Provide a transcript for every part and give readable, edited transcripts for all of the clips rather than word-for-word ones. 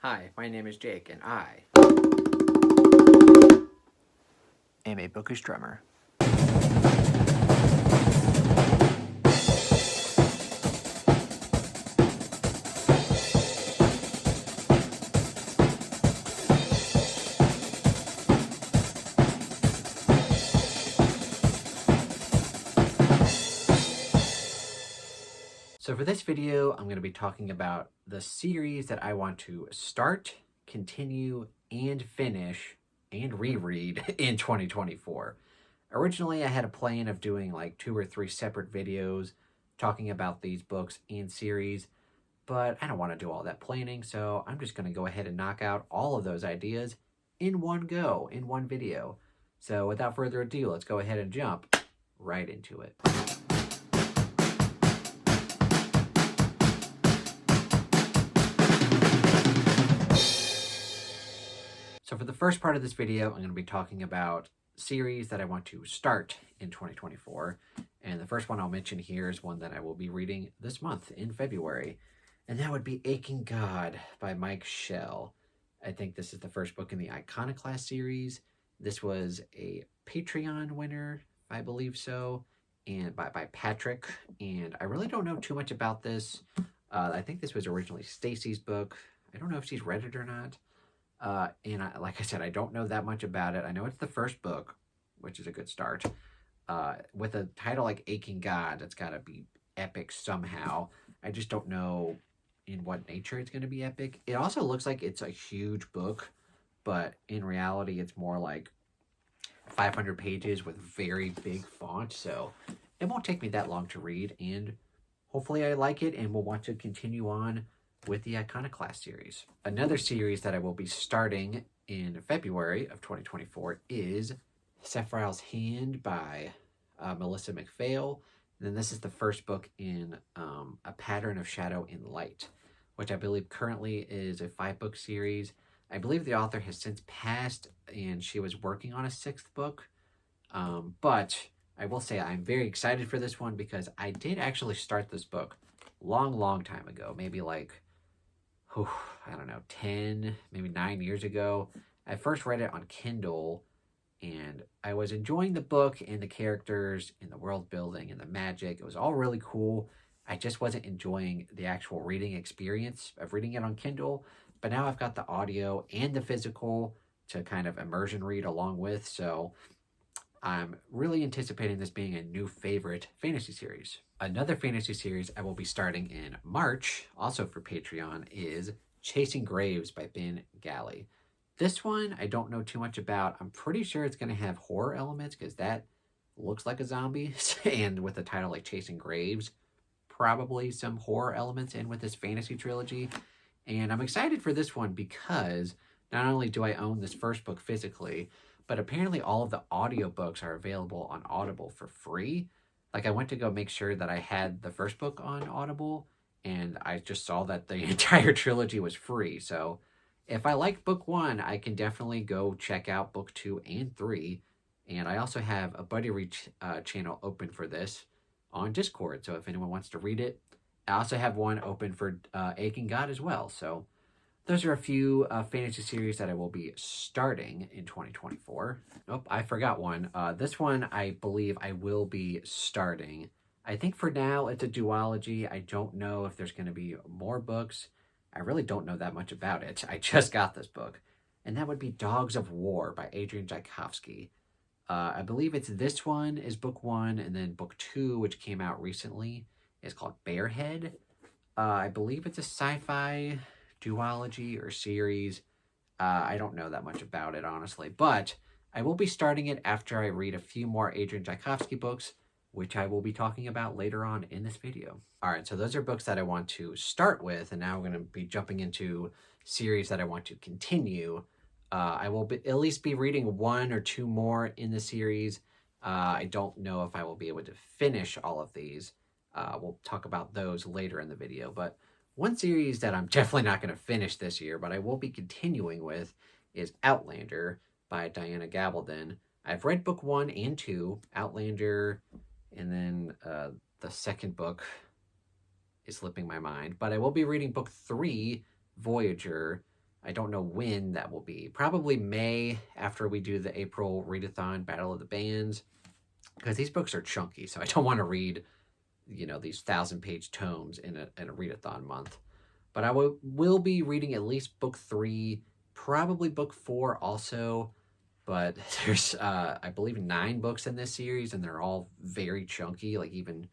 Hi, my name is Jake, and I am a bookish drummer. So for this video, I'm going to be talking about the series that I want to start, continue, and finish, and reread in 2024. Originally, I had a plan of doing like 2 or 3 separate videos talking about these books and series, but I don't want to do all that planning, so I'm just going to go ahead and knock out all of those ideas in one go, in one video. So without further ado, let's go ahead and jump right into it. So for the first part of this video, I'm going to be talking about series that I want to start in 2024. And the first one I'll mention here is one that I will be reading this month in February. And that would be Aching God by Mike Shell. I think this is the first book in the Iconoclast series. This was a Patreon winner, I believe so, and by Patrick. And I really don't know too much about this. I think this was originally Stacy's book. I don't know if she's read it or not. Like I said, I don't know that much about it. I know it's the first book, which is a good start. With a title like Aching God, it's got to be epic somehow. I just don't know in what nature it's going to be epic. It also looks like it's a huge book, but in reality, it's more like 500 pages with very big font, so it won't take me that long to read, and hopefully I like it and will want to continue on with the Iconoclast series. Another series that I will be starting in February of 2024 is Sephiral's Hand by Melissa McPhail. And then this is the first book in A Pattern of Shadow and Light, which I believe currently is a 5-book series. I believe the author has since passed and she was working on a 6th book. But I will say I'm very excited for this one because I did actually start this book long time ago, maybe like I don't know, 10, maybe 9 years ago. I first read it on Kindle, and I was enjoying the book and the characters and the world building and the magic. It was all really cool. I just wasn't enjoying the actual reading experience of reading it on Kindle. But now I've got the audio and the physical to kind of immersion read along with. So I'm really anticipating this being a new favorite fantasy series. Another fantasy series I will be starting in March, also for Patreon, is Chasing Graves by Ben Galley. This one I don't know too much about. I'm pretty sure it's going to have horror elements because that looks like a zombie. And with a title like Chasing Graves, probably some horror elements in with this fantasy trilogy. And I'm excited for this one because not only do I own this first book physically, but apparently all of the audiobooks are available on Audible for free. Like I went to go make sure that I had the first book on Audible, and I just saw that the entire trilogy was free. So if I like book 1, I can definitely go check out book 2 and 3. And I also have a Buddy Read channel open for this on Discord. So if anyone wants to read it, I also have one open for Aching God as well. So those are a few fantasy series that I will be starting in 2024. Oh, I forgot one. This one I believe I will be starting. I think for now it's a duology. I don't know if there's going to be more books. I really don't know that much about it. I just got this book. And that would be Dogs of War by Adrian Tchaikovsky. I believe it's this one is book 1, and then book 2, which came out recently, is called Bearhead. I believe it's a sci-fi duology or series. I don't know that much about it, honestly, but I will be starting it after I read a few more Adrian Tchaikovsky books, which I will be talking about later on in this video. All right, so those are books that I want to start with, and now I'm going to be jumping into series that I want to continue. I will at least be reading 1 or 2 more in the series. I don't know if I will be able to finish all of these. We'll talk about those later in the video, but one series that I'm definitely not going to finish this year, but I will be continuing with, is Outlander by Diana Gabaldon. I've read book 1 and 2, Outlander, and then the second book is slipping my mind. But I will be reading book 3, Voyager. I don't know when that will be. Probably May, after we do the April readathon Battle of the Bands, because these books are chunky, so I don't want to read, these 1,000-page tomes in a readathon month. But I will be reading at least book 3, probably book 4 also. But there's, I believe, 9 books in this series, and they're all very chunky, like even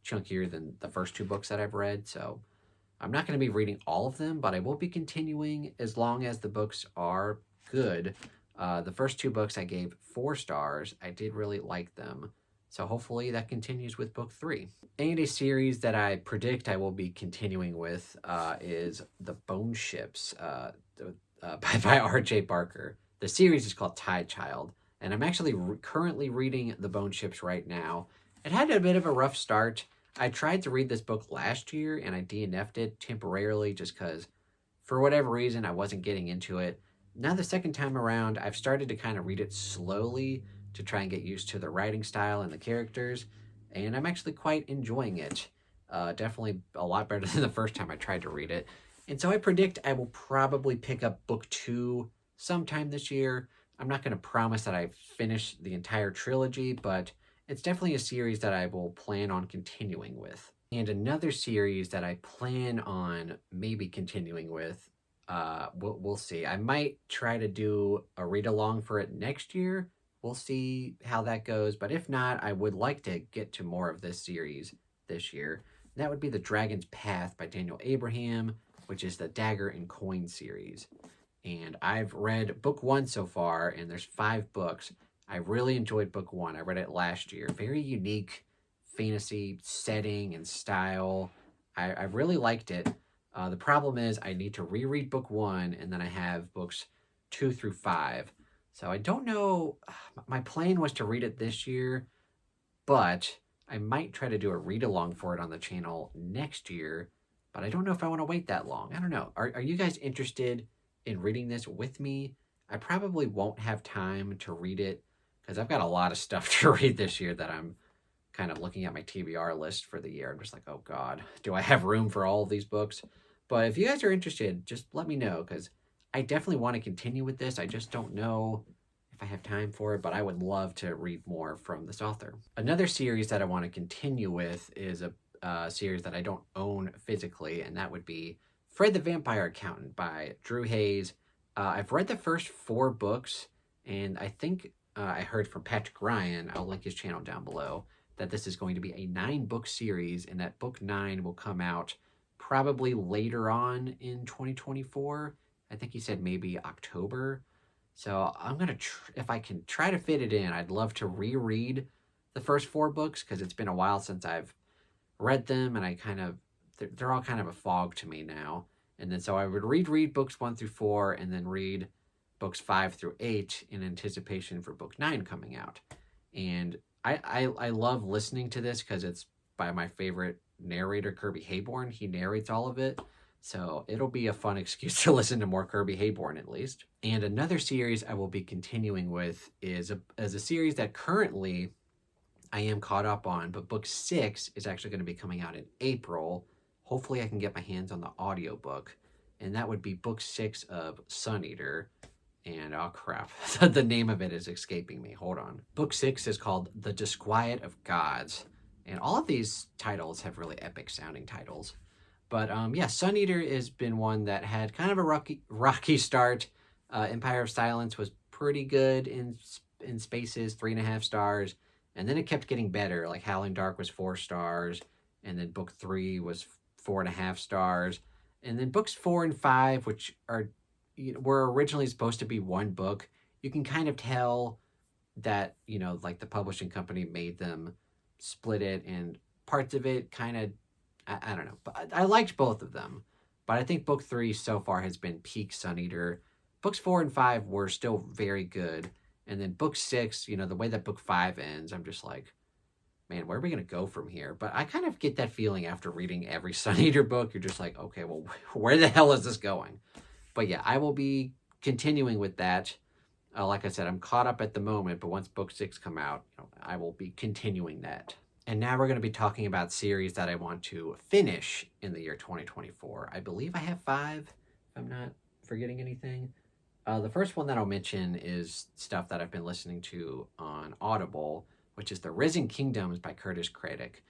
chunkier than the first 2 books that I've read. So I'm not going to be reading all of them, but I will be continuing as long as the books are good. The first 2 books I gave 4 stars. I did really like them. So hopefully that continues with book 3. And a series that I predict I will be continuing with is The Bone Ships by R.J. Barker. The series is called Tide Child, and I'm actually currently reading The Bone Ships right now. It had a bit of a rough start. I tried to read this book last year, and I DNF'd it temporarily just because, for whatever reason, I wasn't getting into it. Now the second time around, I've started to kind of read it slowly to try and get used to the writing style and the characters, and I'm actually quite enjoying it. Definitely a lot better than the first time I tried to read it. And so I predict I will probably pick up book 2 sometime this year. I'm not going to promise that I finish the entire trilogy, but it's definitely a series that I will plan on continuing with. And another series that I plan on maybe continuing with, we'll see. I might try to do a read-along for it next year. We'll see how that goes. But if not, I would like to get to more of this series this year. That would be The Dragon's Path by Daniel Abraham, which is the Dagger and Coin series. And I've read book 1 so far, and there's 5 books. I really enjoyed book 1. I read it last year. Very unique fantasy setting and style. I really liked it. The problem is I need to reread book 1, and then I have books 2 through 5. So I don't know. My plan was to read it this year, but I might try to do a read-along for it on the channel next year, but I don't know if I want to wait that long. I don't know. Are you guys interested in reading this with me? I probably won't have time to read it because I've got a lot of stuff to read this year that I'm kind of looking at my TBR list for the year. I'm just like, oh God, do I have room for all of these books? But if you guys are interested, just let me know because I definitely want to continue with this. I just don't know if I have time for it, but I would love to read more from this author. Another series that I want to continue with is a series that I don't own physically, and that would be Fred the Vampire Accountant by Drew Hayes. I've read the first 4 books, and I think I heard from Patrick Ryan, I'll link his channel down below, that this is going to be a 9-book series, and that book 9 will come out probably later on in 2024. I think he said maybe October. So I'm going to, if I can try to fit it in, I'd love to reread the first 4 books because it's been a while since I've read them, and I kind of, they're all kind of a fog to me now. And then so I would read books 1 through 4 and then read books 5 through 8 in anticipation for book 9 coming out. And I love listening to this because it's by my favorite narrator, Kirby Hayborn. He narrates all of it. So it'll be a fun excuse to listen to more Kirby Hayborn at least. And another series I will be continuing with is a series that currently I am caught up on, but book 6 is actually going to be coming out in April. Hopefully I can get my hands on the audiobook. And that would be book 6 of Sun Eater. And oh crap, the name of it is escaping me. Hold on. Book 6 is called The Disquiet of Gods. And all of these titles have really epic sounding titles. But yeah, Sun Eater has been one that had kind of a rocky start. Empire of Silence was pretty good in spaces, 3.5 stars. And then it kept getting better. Like Howling Dark was 4 stars. And then book 3 was 4.5 stars. And then books 4 and 5, which were originally supposed to be 1 book, you can kind of tell that, like the publishing company made them split it, and parts of it kind of, I don't know. But I liked both of them. But I think book 3 so far has been peak Sun Eater. Books 4 and 5 were still very good. And then book 6, the way that book 5 ends, I'm just like, man, where are we going to go from here? But I kind of get that feeling after reading every Sun Eater book. You're just like, okay, well, where the hell is this going? But yeah, I will be continuing with that. Like I said, I'm caught up at the moment, but once book 6 come out, I will be continuing that. And now we're going to be talking about series that I want to finish in the year 2024. I believe I have 5, if I'm not forgetting anything. The first one that I'll mention is stuff that I've been listening to on Audible, which is The Risen Kingdoms by Curtis Craddock.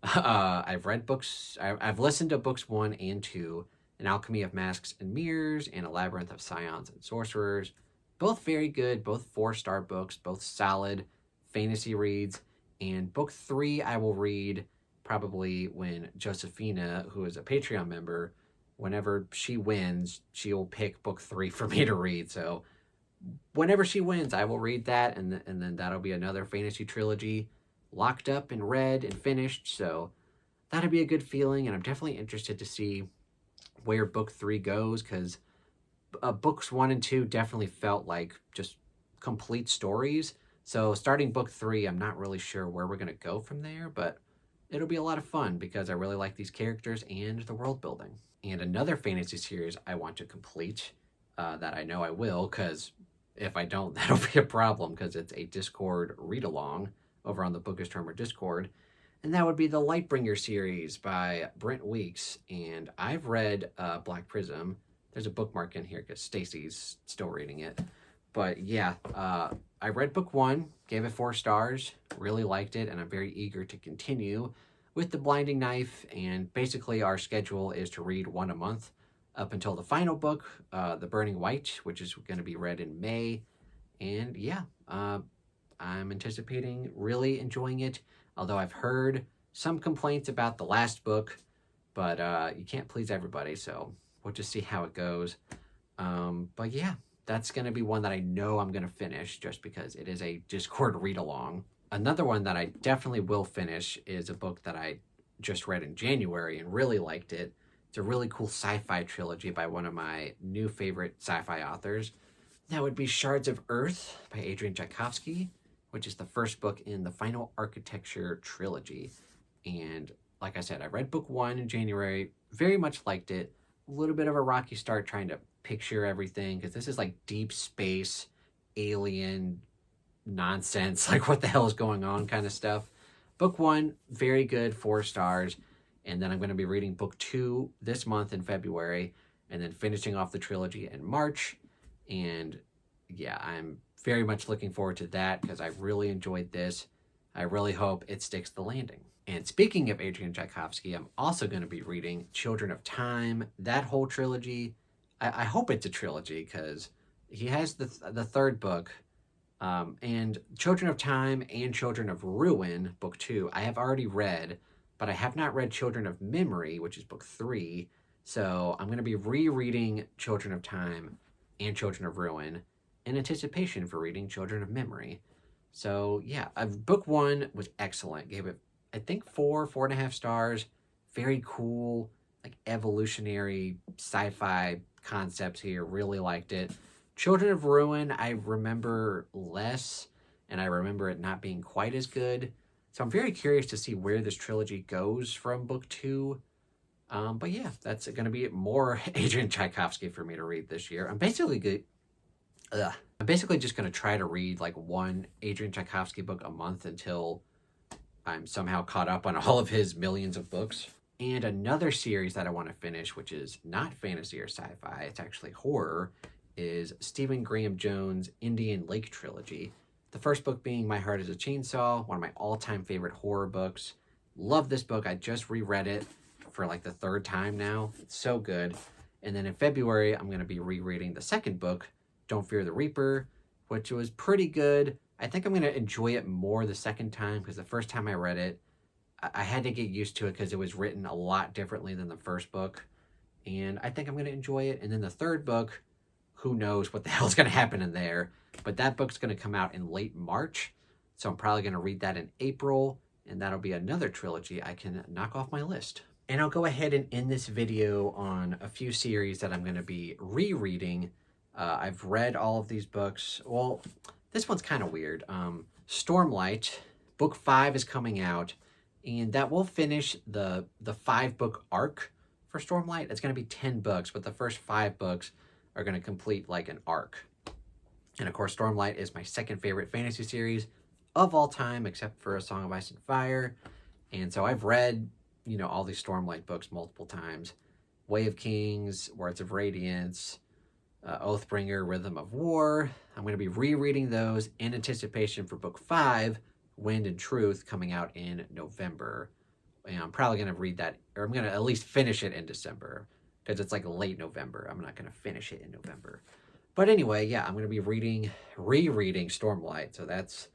I've read books, I've listened to books 1 and 2, An Alchemy of Masks and Mirrors, and A Labyrinth of Scions and Sorcerers. Both very good, both 4-star books, both solid fantasy reads. And book 3 I will read probably when Josephina, who is a Patreon member, whenever she wins, she'll pick book 3 for me to read. So whenever she wins, I will read that, and then that'll be another fantasy trilogy locked up and read and finished. So that'll be a good feeling, and I'm definitely interested to see where book 3 goes, because books 1 and 2 definitely felt like just complete stories. So starting book 3, I'm not really sure where we're going to go from there, but it'll be a lot of fun because I really like these characters and the world building. And another fantasy series I want to complete, that I know I will, because if I don't, that'll be a problem, because it's a Discord read-along over on the Bookish Drummer Discord. And that would be the Lightbringer series by Brent Weeks. And I've read Black Prism. There's a bookmark in here because Stacy's still reading it. But yeah, I read book 1, gave it 4 stars, really liked it, and I'm very eager to continue with The Blinding Knife. And basically our schedule is to read 1 a month up until the final book, The Burning White, which is going to be read in May. And yeah, I'm anticipating really enjoying it, although I've heard some complaints about the last book, but you can't please everybody, so we'll just see how it goes. But yeah, that's going to be one that I know I'm going to finish just because it is a Discord read-along. Another one that I definitely will finish is a book that I just read in January and really liked it. It's a really cool sci-fi trilogy by one of my new favorite sci-fi authors. That would be Shards of Earth by Adrian Tchaikovsky, which is the first book in the Final Architecture trilogy. And like I said, I read book 1 in January, very much liked it. A little bit of a rocky start trying to picture everything, because this is like deep space, alien nonsense, like what the hell is going on kind of stuff. Book 1, very good, 4 stars. And then I'm going to be reading book 2 this month in February, and then finishing off the trilogy in March. And yeah, I'm very much looking forward to that because I really enjoyed this. I really hope it sticks the landing. And speaking of Adrian Tchaikovsky, I'm also going to be reading Children of Time, that whole trilogy. I hope it's a trilogy because he has the third book. And Children of Time and Children of Ruin, book 2, I have already read, but I have not read Children of Memory, which is book 3. So I'm going to be rereading Children of Time and Children of Ruin in anticipation for reading Children of Memory. So yeah, book 1 was excellent. Gave it, I think, 4.5 stars. Very cool, like evolutionary sci-fi concepts here. Really liked it. Children of Ruin, I remember less, and I remember it not being quite as good. So I'm very curious to see where this trilogy goes from book 2. But yeah, that's going to be more Adrian Tchaikovsky for me to read this year. I'm basically just going to try to read like one Adrian Tchaikovsky book a month until I'm somehow caught up on all of his millions of books. And another series that I want to finish, which is not fantasy or sci-fi, it's actually horror, is Stephen Graham Jones' Indian Lake trilogy. The first book being My Heart is a Chainsaw, one of my all-time favorite horror books. Love this book. I just reread it for like the 3rd time now. It's so good. And then in February, I'm going to be rereading the second book, Don't Fear the Reaper, which was pretty good. I think I'm going to enjoy it more the second time because the first time I read it, I had to get used to it because it was written a lot differently than the first book. And I think I'm going to enjoy it. And then the third book, who knows what the hell's going to happen in there. But that book's going to come out in late March. So I'm probably going to read that in April. And that'll be another trilogy I can knock off my list. And I'll go ahead and end this video on a few series that I'm going to be rereading. I've read all of these books. Well, this one's kind of weird. Stormlight, book 5 is coming out. And that will finish the 5-book arc for Stormlight. It's going to be 10 books, but the first 5 books are going to complete like an arc. And of course, Stormlight is my second favorite fantasy series of all time, except for A Song of Ice and Fire. And so I've read, all these Stormlight books multiple times. Way of Kings, Words of Radiance, Oathbringer, Rhythm of War. I'm going to be rereading those in anticipation for book 5, Wind and Truth, coming out in November. And I'm probably going to read that, or I'm going to at least finish it in December, because it's like late November. I'm not going to finish it in November. But anyway, yeah, I'm going to be rereading Stormlight. So that's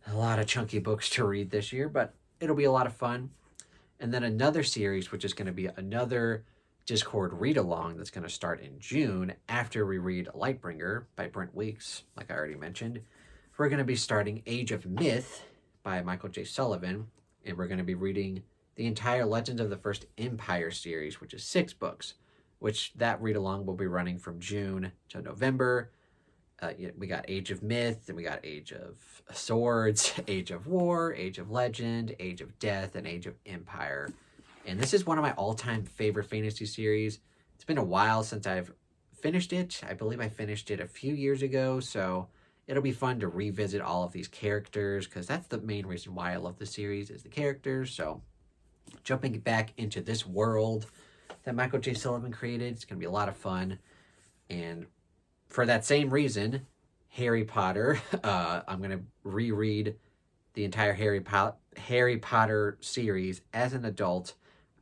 a lot of chunky books to read this year, but it'll be a lot of fun. And then another series, which is going to be another Discord read-along that's going to start in June after we read Lightbringer by Brent Weeks, like I already mentioned. We're going to be starting Age of Myth by Michael J. Sullivan, and we're going to be reading the entire Legends of the First Empire series, which is 6 books, which that read-along will be running from June to November. We got Age of Myth, and we got Age of Swords, Age of War, Age of Legend, Age of Death, and Age of Empire. And this is one of my all-time favorite fantasy series. It's been a while since I've finished it. I believe I finished it a few years ago, so it'll be fun to revisit all of these characters, because that's the main reason why I love the series, is the characters. So jumping back into this world that Michael J. Sullivan created, it's going to be a lot of fun. And for that same reason, Harry Potter, I'm going to reread the entire Harry Potter series as an adult.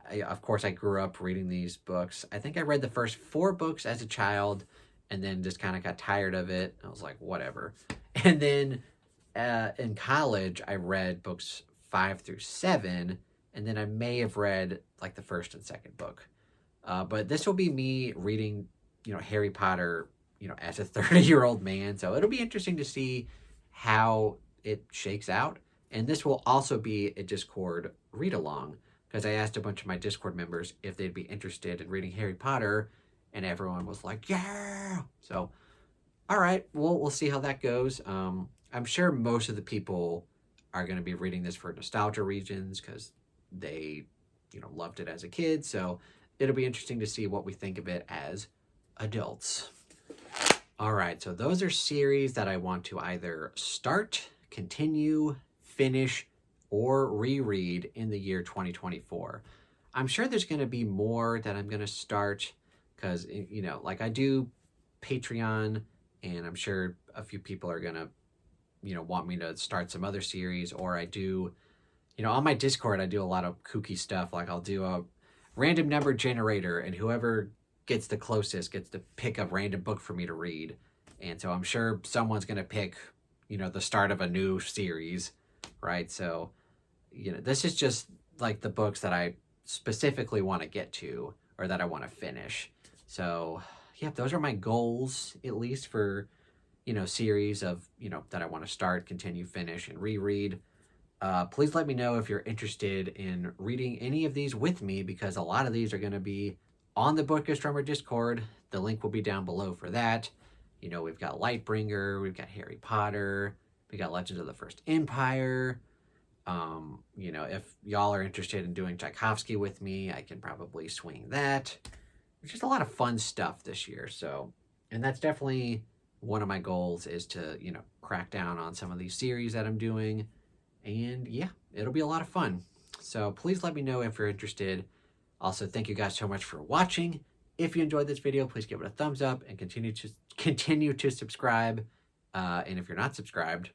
Of course, I grew up reading these books. I think I read the first 4 books as a child and then just kind of got tired of it. I was like, whatever. And then in college, I read books 5 through 7, and then I may have read like the first and second book. But this will be me reading, Harry Potter, as a 30-year-old man. So it'll be interesting to see how it shakes out. And this will also be a Discord read-along, because I asked a bunch of my Discord members if they'd be interested in reading Harry Potter, and everyone was like, yeah! So, all right, we'll see how that goes. I'm sure most of the people are going to be reading this for nostalgia reasons, because they, loved it as a kid. So it'll be interesting to see what we think of it as adults. All right, so those are series that I want to either start, continue, finish, or reread in the year 2024. I'm sure there's going to be more that I'm going to start, because, like I do Patreon, and I'm sure a few people are going to, want me to start some other series, or I do, on my Discord, I do a lot of kooky stuff. Like I'll do a random number generator, and whoever gets the closest gets to pick a random book for me to read. And so I'm sure someone's going to pick, the start of a new series, right? So, this is just like the books that I specifically want to get to, or that I want to finish. So, yeah, those are my goals, at least for, series of, that I want to start, continue, finish, and reread. Please let me know if you're interested in reading any of these with me, because a lot of these are going to be on the Bookish Drummer Discord. The link will be down below for that. We've got Lightbringer, we've got Harry Potter, we got Legends of the First Empire. If y'all are interested in doing Tchaikovsky with me, I can probably swing that. There's just a lot of fun stuff this year. So, and that's definitely one of my goals, is to, crack down on some of these series that I'm doing. And yeah, it'll be a lot of fun. So please let me know if you're interested. Also, thank you guys so much for watching. If you enjoyed this video, please give it a thumbs up and continue to subscribe. And if you're not subscribed,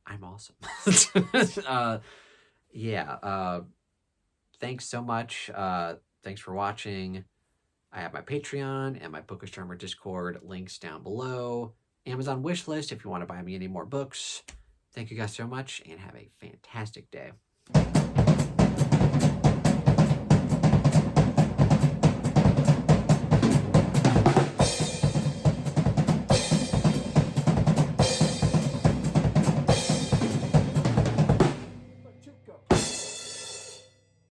I'm awesome. Thanks so much. Thanks for watching. I have my Patreon and my Bookish Drummer Discord links down below. Amazon wishlist if you want to buy me any more books. Thank you guys so much, and have a fantastic day.